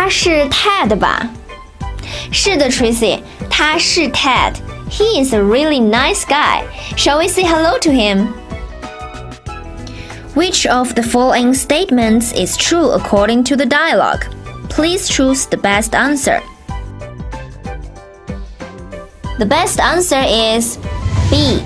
他是 Ted 吧？是的 Tracy， 他是 Ted. He is a really nice guy. Shall we say hello to him? Which of the following statements is true according to the dialogue? Please choose the best answer. The best answer is B.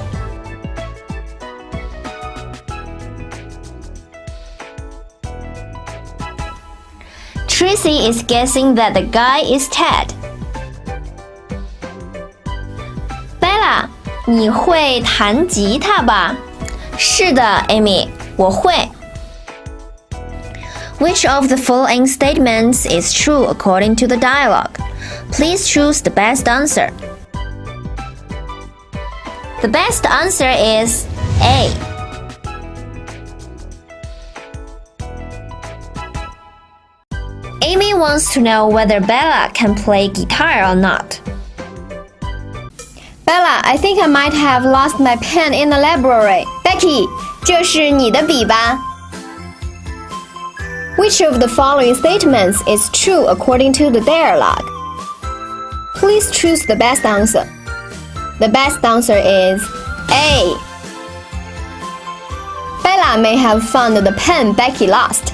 Tracy is guessing that the guy is Ted. Bella, 你会弹吉他吧？是的 Amy, 我会。Which of the following statements is true according to the dialogue? Please choose the best answer. The best answer is A. Amy wants to know whether Bella can play guitar or not. Bella, I think I might have lost my pen in the library. Becky, 这是你的笔吧？ Which of the following statements is true according to the dialogue? Please choose the best answer. The best answer is A. Bella may have found the pen Becky lost.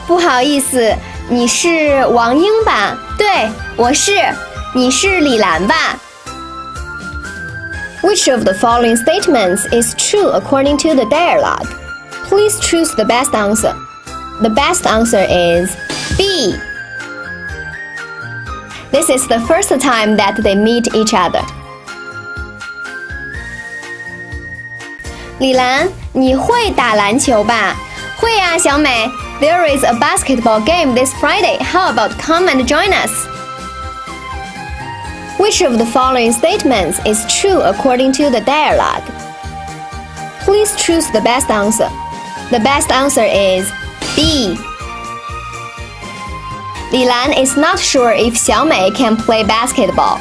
不好意思，你是王英吧？对，我是。你是李兰吧？ Which of the following statements is true according to the dialogue? Please choose the best answer. The best answer is B. This is the first time that they meet each other. 李兰，你会打篮球吧？会啊，小美。There is a basketball game this Friday. How about come and join us? Which of the following statements is true according to the dialogue? Please choose the best answer. The best answer is B. 李兰 is not sure if 小美 can play basketball.